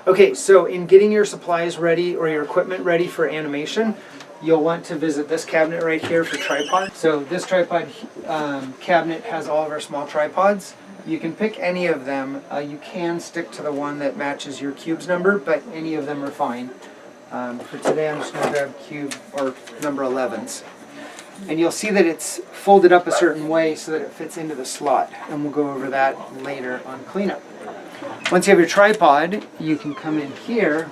Okay, so in getting your supplies ready or your equipment ready for animation, you'll want to visit this cabinet right here for tripod. So this tripod cabinet has all of our small tripods. You can pick any of them. You can stick to the one that matches your cube's number, but any of them are fine. For today I'm just going to grab cube or number 11s. And you'll see that it's folded up a certain way so that it fits into the slot. And we'll go over that later on cleanup. Once you have your tripod, you can come in here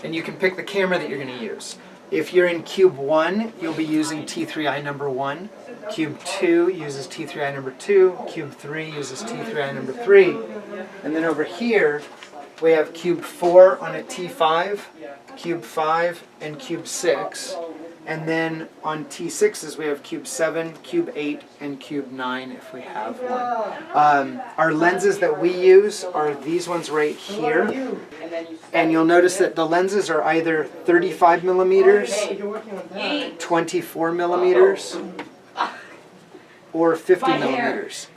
and you can pick the camera that you're going to use. If you're in cube 1, you'll be using T3i number 1. Cube 2 uses T3i number 2. Cube 3 uses T3i number 3. And then over here, we have cube 4 on a T5, cube 5, and cube 6. And then on T6s, we have cube 7, cube 8, and cube 9 if we have one. Our lenses that we use are these ones right here. And you'll notice that the lenses are either 35 millimeters, 24 millimeters, or 50 millimeters.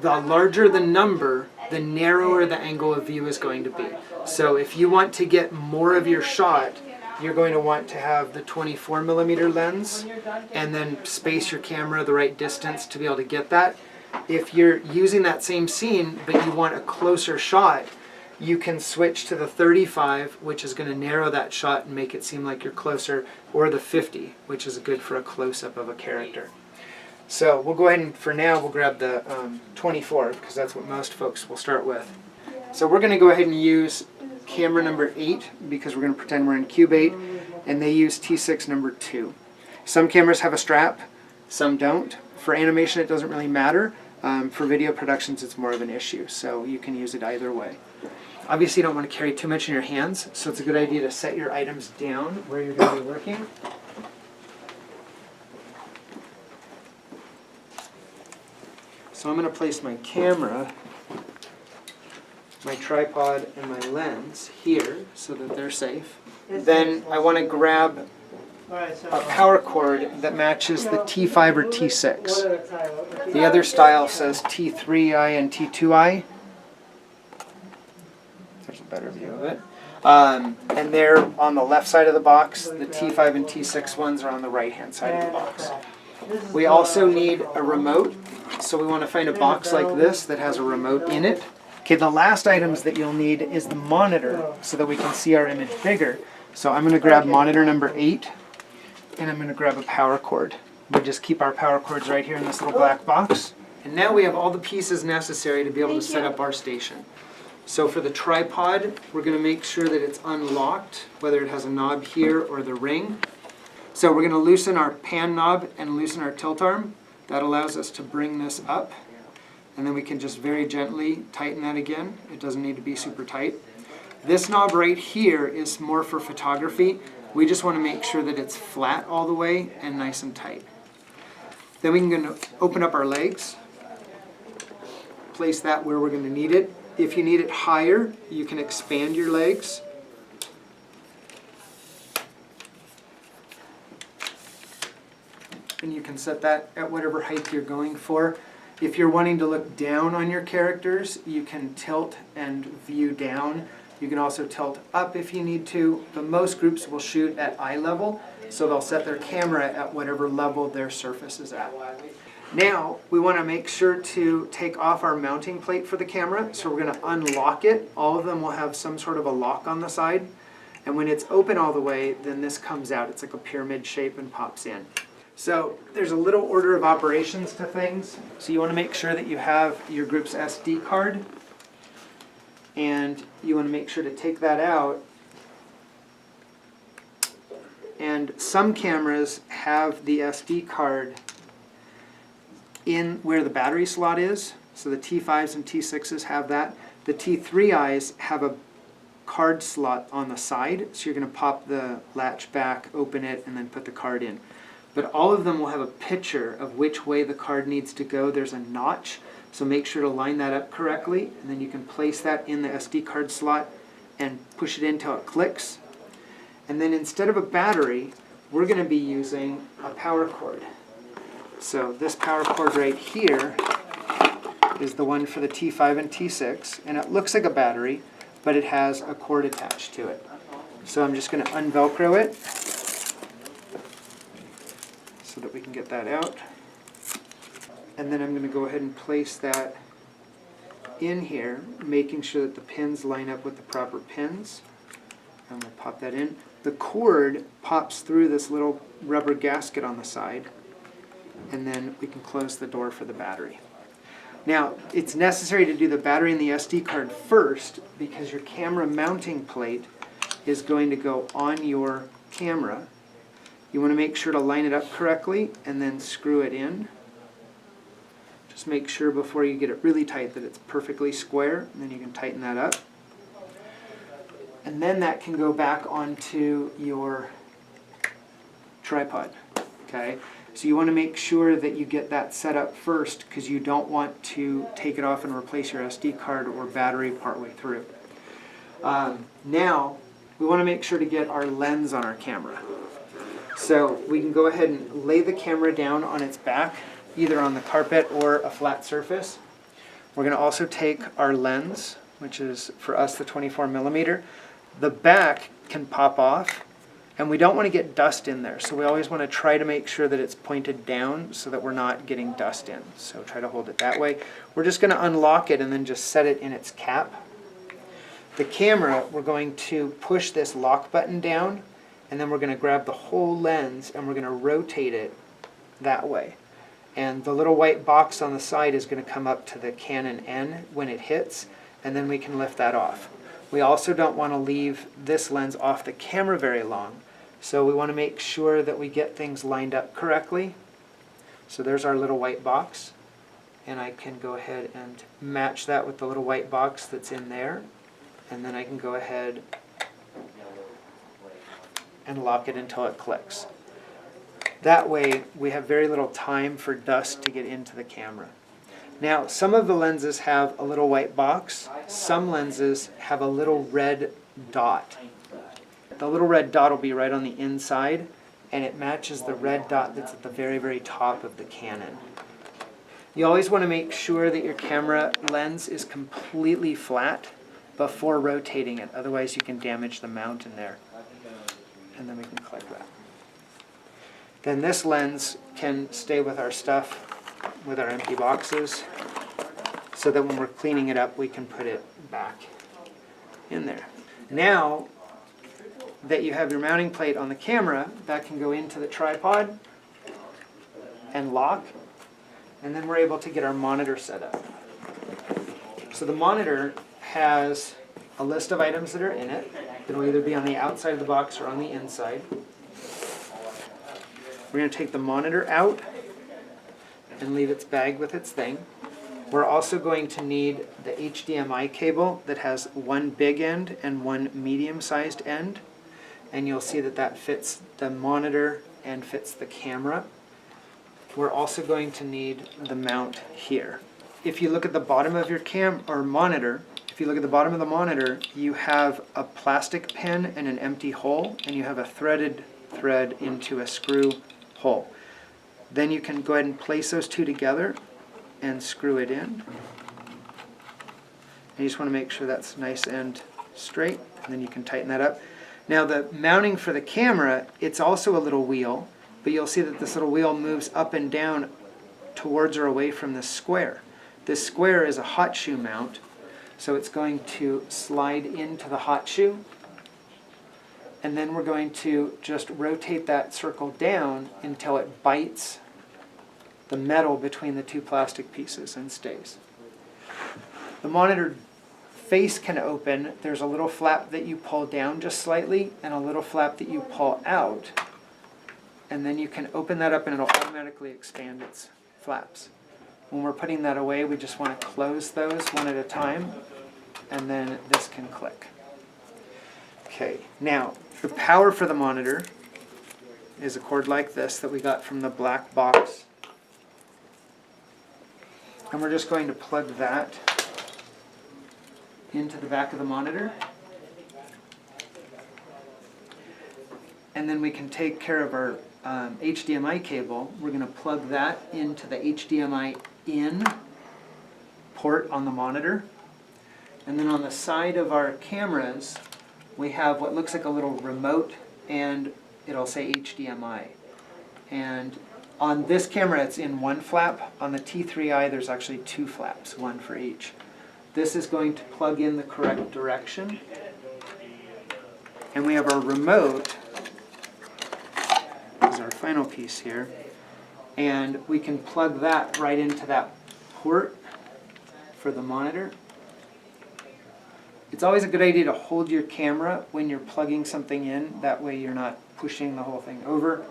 The larger the number, the narrower the angle of view is going to be. So if you want to get more of your shot, you're going to want to have the 24 millimeter lens and then space your camera the right distance to be able to get that. If you're using that same scene but you want a closer shot, you can switch to the 35, which is going to narrow that shot and make it seem like you're closer, or the 50, which is good for a close-up of a character. So we'll go ahead and for now we'll grab the 24 because that's what most folks will start with. So we're going to go ahead and use camera number 8 because we're going to pretend we're in cube 8, and they use T6 number 2. Some cameras have a strap, some don't. For animation it doesn't really matter. For video productions it's more of an issue, so you can use it either way. Obviously you don't want to carry too much in your hands, so it's a good idea to set your items down where you're going to be working. So I'm going to place my camera, my tripod, and my lens here so that they're safe. Then I want to grab a power cord that matches the T5 or T6. The other style says T3i and T2i. There's a better view of it. And they're on the left side of the box. The T5 and T6 ones are on the right-hand side of the box. We also need a remote, so we want to find a box like this that has a remote in it. Okay, the last items that you'll need is the monitor so that we can see our image bigger. So I'm going to grab monitor number 8, and I'm going to grab a power cord. We just keep our power cords right here in this little black box. And now we have all the pieces necessary to be able to set up our station. So for the tripod, we're going to make sure that it's unlocked, whether it has a knob here or the ring. So we're going to loosen our pan knob and loosen our tilt arm. That allows us to bring this up. And then we can just very gently tighten that again. It doesn't need to be super tight. This knob right here is more for photography. We just want to make sure that it's flat all the way and nice and tight. Then we can open up our legs. Place that where we're going to need it. If you need it higher, you can expand your legs. And you can set that at whatever height you're going for. If you're wanting to look down on your characters, you can tilt and view down. You can also tilt up if you need to, but most groups will shoot at eye level, so they'll set their camera at whatever level their surface is at. Now, we want to make sure to take off our mounting plate for the camera, so we're going to unlock it. All of them will have some sort of a lock on the side, and when it's open all the way, then this comes out. It's like a pyramid shape and pops in. So there's a little order of operations to things. So you want to make sure that you have your group's SD card, and you want to make sure to take that out. And some cameras have the SD card in where the battery slot is. So the T5s and T6s have that. The T3Is have a card slot on the side. So you're going to pop the latch back, open it, and then put the card in. But all of them will have a picture of which way the card needs to go. There's a notch, so make sure to line that up correctly, and then you can place that in the SD card slot and push it in until it clicks. And then instead of a battery, we're going to be using a power cord. So this power cord right here is the one for the T5 and T6, and it looks like a battery, but it has a cord attached to it. So I'm just going to unvelcro it so that we can get that out. And then I'm going to go ahead and place that in here, making sure that the pins line up with the proper pins. And we'll pop that in. The cord pops through this little rubber gasket on the side, and then we can close the door for the battery. Now, it's necessary to do the battery and the SD card first because your camera mounting plate is going to go on your camera. You want to make sure to line it up correctly and then screw it in. Just make sure before you get it really tight that it's perfectly square, and then you can tighten that up. And then that can go back onto your tripod. Okay? So you want to make sure that you get that set up first because you don't want to take it off and replace your SD card or battery partway through. Now, we want to make sure to get our lens on our camera. So we can go ahead and lay the camera down on its back, either on the carpet or a flat surface. We're going to also take our lens, which is for us the 24mm. The back can pop off, and we don't want to get dust in there. So we always want to try to make sure that it's pointed down so that we're not getting dust in. So try to hold it that way. We're just going to unlock it and then just set it in its cap. The camera, we're going to push this lock button down, and then we're going to grab the whole lens and we're going to rotate it that way. And the little white box on the side is going to come up to the Canon N when it hits, and then we can lift that off. We also don't want to leave this lens off the camera very long, so we want to make sure that we get things lined up correctly. So there's our little white box, and I can go ahead and match that with the little white box that's in there, and then I can go ahead and lock it until it clicks. That way we have very little time for dust to get into the camera. Now, some of the lenses have a little white box. Some lenses have a little red dot. The little red dot will be right on the inside, and it matches the red dot that's at the very, very top of the Canon. You always want to make sure that your camera lens is completely flat before rotating it. Otherwise, you can damage the mount in there. And then we can click that. Then this lens can stay with our stuff, with our empty boxes, so that when we're cleaning it up we can put it back in there. Now that you have your mounting plate on the camera, that can go into the tripod and lock, and then we're able to get our monitor set up. So the monitor has a list of items that are in it. It'll either be on the outside of the box or on the inside. We're going to take the monitor out and leave its bag with its thing. We're also going to need the HDMI cable that has one big end and one medium-sized end, and you'll see that that fits the monitor and fits the camera. We're also going to need the mount here. If you look at the bottom of your monitor, if you look at the bottom of the monitor, you have a plastic pin and an empty hole, and you have a threaded thread into a screw hole. Then you can go ahead and place those two together and screw it in. And you just want to make sure that's nice and straight, and then you can tighten that up. Now the mounting for the camera, it's also a little wheel, but you'll see that this little wheel moves up and down towards or away from this square. This square is a hot shoe mount, so it's going to slide into the hot shoe, and then we're going to just rotate that circle down until it bites the metal between the two plastic pieces and stays. The monitor face can open. There's a little flap that you pull down just slightly and a little flap that you pull out, and then you can open that up and it'll automatically expand its flaps. When we're putting that away, we just want to close those one at a time, and then this can click. Okay, now the power for the monitor is a cord like this that we got from the black box. And we're just going to plug that into the back of the monitor. And then we can take care of our HDMI cable. We're going to plug that into the HDMI in port on the monitor. And then on the side of our cameras, we have what looks like a little remote, and it'll say HDMI. And on this camera, it's in one flap. On the T3i, there's actually two flaps, one for each. This is going to plug in the correct direction. And we have our remote, is our final piece here. And we can plug that right into that port for the monitor. It's always a good idea to hold your camera when you're plugging something in. That way you're not pushing the whole thing over.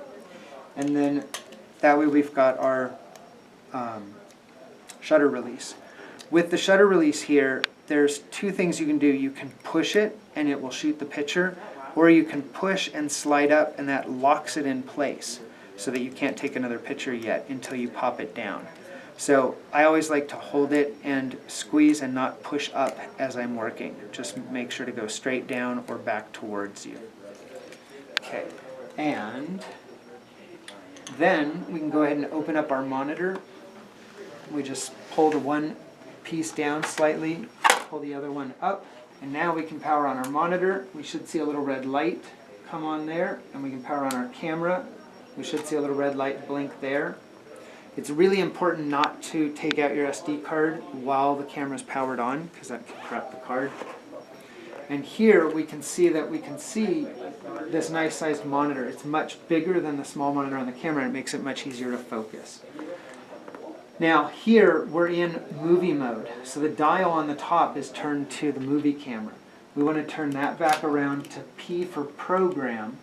And then that way we've got our shutter release. With the shutter release here, there's two things you can do. You can push it and it will shoot the picture, or you can push and slide up and that locks it in place so that you can't take another picture yet until you pop it down. So I always like to hold it and squeeze and not push up as I'm working. Just make sure to go straight down or back towards you. Okay, and then we can go ahead and open up our monitor. We just pull the one piece down slightly, pull the other one up, and now we can power on our monitor. We should see a little red light come on there, and we can power on our camera. We should see a little red light blink there. It's really important not to take out your SD card while the camera's powered on, because that can corrupt the card. And here we can see this nice sized monitor. It's much bigger than the small monitor on the camera, and it makes it much easier to focus. Now here we're in movie mode, so the dial on the top is turned to the movie camera. We want to turn that back around to P for program,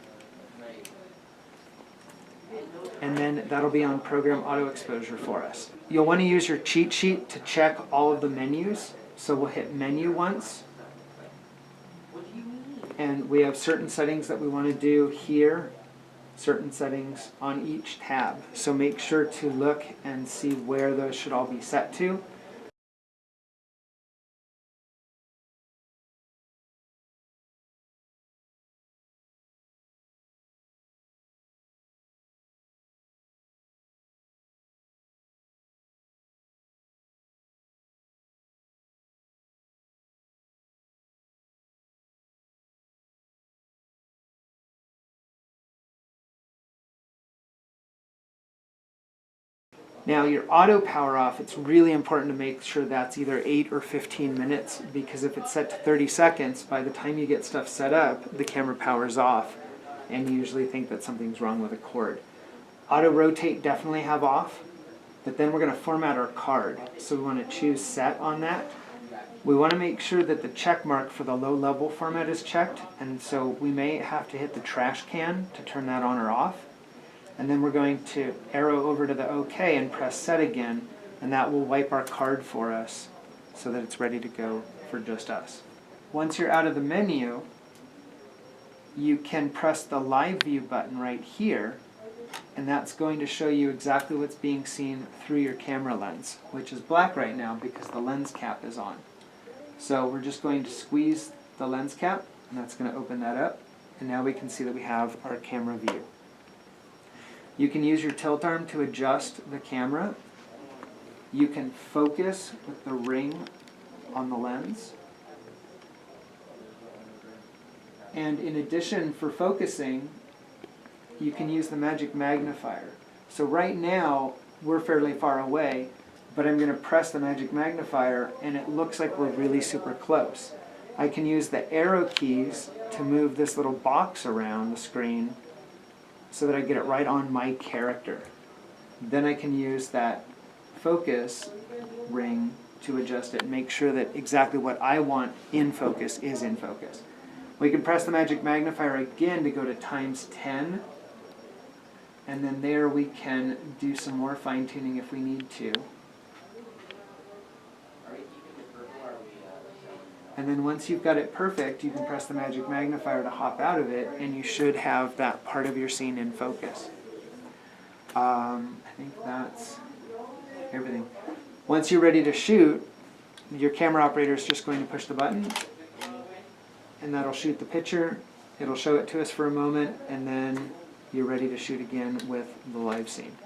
and then that'll be on program auto exposure for us. You'll want to use your cheat sheet to check all of the menus, so we'll hit menu once, and we have certain settings that we want to do here, certain settings on each tab. So make sure to look and see where those should all be set to. Now your auto power off, it's really important to make sure that's either 8 or 15 minutes, because if it's set to 30 seconds, by the time you get stuff set up, the camera powers off, and you usually think that something's wrong with a cord. Auto rotate definitely have off, but then we're going to format our card. So we want to choose set on that. We want to make sure that the check mark for the low level format is checked, and so we may have to hit the trash can to turn that on or off. And then we're going to arrow over to the OK and press set again, and that will wipe our card for us so that it's ready to go for just us. Once you're out of the menu, you can press the live view button right here, and that's going to show you exactly what's being seen through your camera lens, which is black right now because the lens cap is on. So we're just going to squeeze the lens cap, and that's going to open that up, and now we can see that we have our camera view. You can use your tilt arm to adjust the camera. You can focus with the ring on the lens. And in addition, for focusing, you can use the magic magnifier. So right now, we're fairly far away, but I'm going to press the magic magnifier, and it looks like we're really super close. I can use the arrow keys to move this little box around the screen so that I get it right on my character. Then I can use that focus ring to adjust it and make sure that exactly what I want in focus is in focus. We can press the magic magnifier again to go to ×10, and then there we can do some more fine-tuning if we need to. And then once you've got it perfect, you can press the magic magnifier to hop out of it, and you should have that part of your scene in focus. I think that's everything. Once you're ready to shoot, your camera operator is just going to push the button, and that'll shoot the picture. It'll show it to us for a moment, and then you're ready to shoot again with the live scene.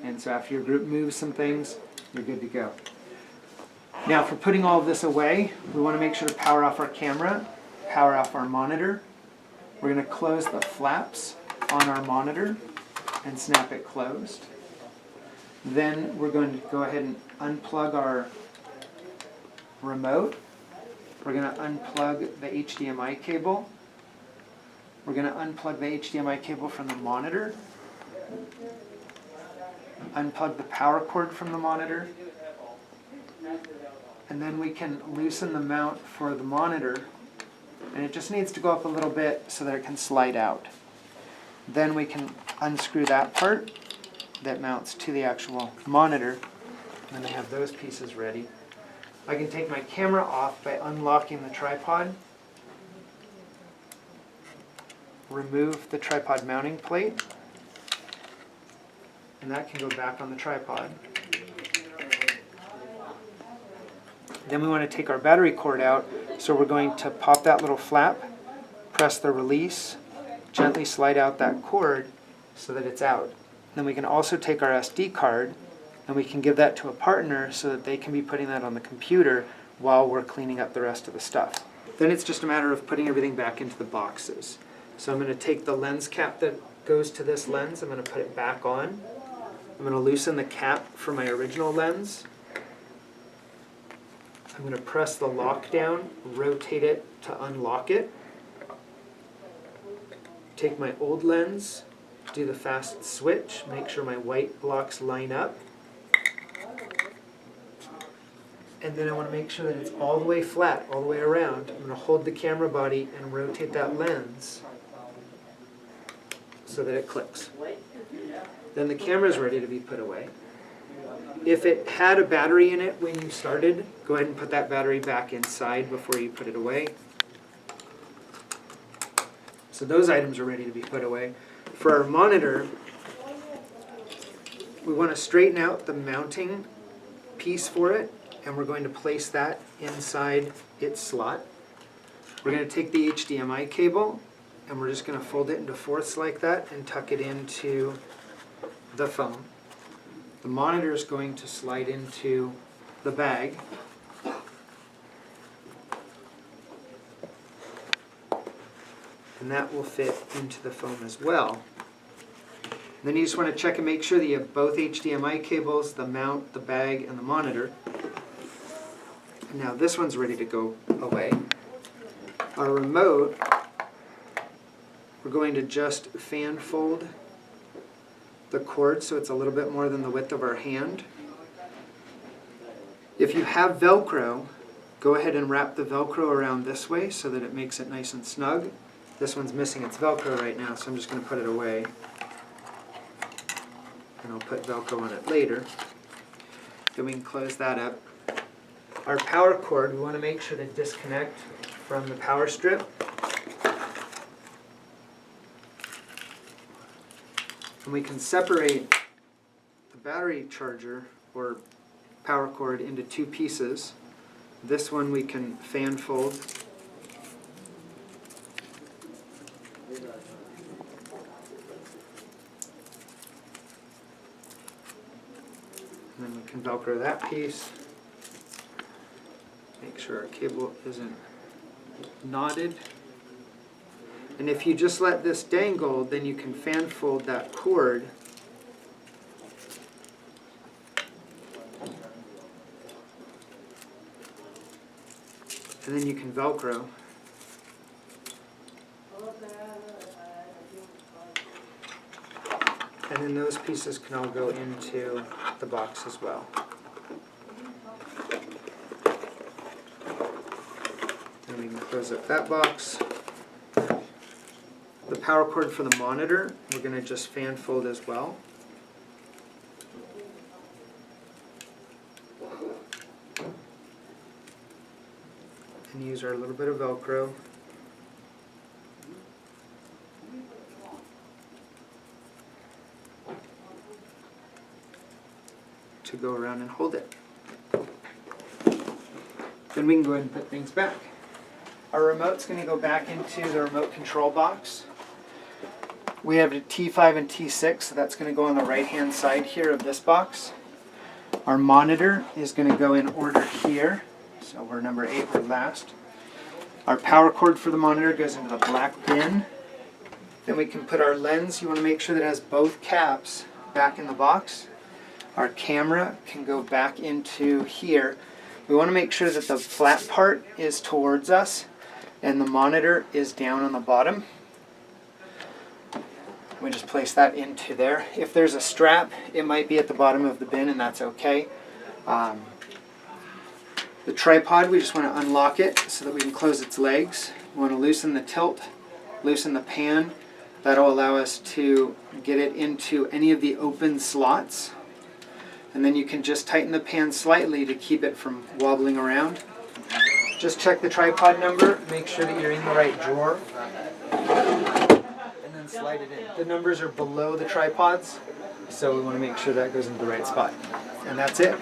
And so after your group moves some things, you're good to go. Now for putting all of this away, we want to make sure to power off our camera, power off our monitor. We're going to close the flaps on our monitor and snap it closed. Then we're going to go ahead and unplug our remote. We're going to unplug the HDMI cable. We're going to unplug the HDMI cable from the monitor. Unplug the power cord from the monitor. And then we can loosen the mount for the monitor. And it just needs to go up a little bit so that it can slide out. Then we can unscrew that part that mounts to the actual monitor. And then I have those pieces ready. I can take my camera off by unlocking the tripod. Remove the tripod mounting plate. And that can go back on the tripod. Then we want to take our battery cord out, so we're going to pop that little flap, press the release, gently slide out that cord so that it's out. Then we can also take our SD card and we can give that to a partner so that they can be putting that on the computer while we're cleaning up the rest of the stuff. Then it's just a matter of putting everything back into the boxes. So I'm going to take the lens cap that goes to this lens, I'm going to put it back on. I'm going to loosen the cap for my original lens. I'm going to press the lock down, rotate it to unlock it. Take my old lens, do the fast switch, make sure my white blocks line up. And then I want to make sure that it's all the way flat, all the way around. I'm going to hold the camera body and rotate that lens so that it clicks. Then the camera is ready to be put away. If it had a battery in it when you started, go ahead and put that battery back inside before you put it away. So those items are ready to be put away. For our monitor, we want to straighten out the mounting piece for it, and we're going to place that inside its slot. We're going to take the HDMI cable, and we're just going to fold it into fourths like that and tuck it into the phone. The monitor is going to slide into the bag. And that will fit into the phone as well. And then you just want to check and make sure that you have both HDMI cables, the mount, the bag, and the monitor. And now this one's ready to go away. Our remote, we're going to just fan fold the cord so it's a little bit more than the width of our hand. If you have Velcro, go ahead and wrap the Velcro around this way so that it makes it nice and snug. This one's missing its Velcro right now, so I'm just going to put it away. And I'll put Velcro on it later. Then we can close that up. Our power cord, we want to make sure to disconnect from the power strip. And we can separate the battery charger or power cord into two pieces. This one we can fan fold. And then we can Velcro that piece. Make sure our cable isn't knotted. And if you just let this dangle, then you can fan fold that cord and then you can Velcro. And then those pieces can all go into the box as well. Then we can close up that box. The power cord for the monitor, we're going to just fan fold as well. And use our little bit of Velcro. To go around and hold it. Then we can go ahead and put things back. Our remote's going to go back into the remote control box. We have a T5 and T6, so that's going to go on the right hand side here of this box. Our monitor is going to go in order here. So we're number 8, we're last. Our power cord for the monitor goes into the black bin. Then we can put our lens. You want to make sure that it has both caps back in the box. Our camera can go back into here. We want to make sure that the flat part is towards us and the monitor is down on the bottom. We just place that into there. If there's a strap, it might be at the bottom of the bin, and that's okay. The tripod, we just want to unlock it so that we can close its legs. We want to loosen the tilt, loosen the pan. That'll allow us to get it into any of the open slots. And then you can just tighten the pan slightly to keep it from wobbling around. Just check the tripod number, make sure that you're in the right drawer, and then slide it in. The numbers are below the tripods, so we want to make sure that goes into the right spot. And that's it.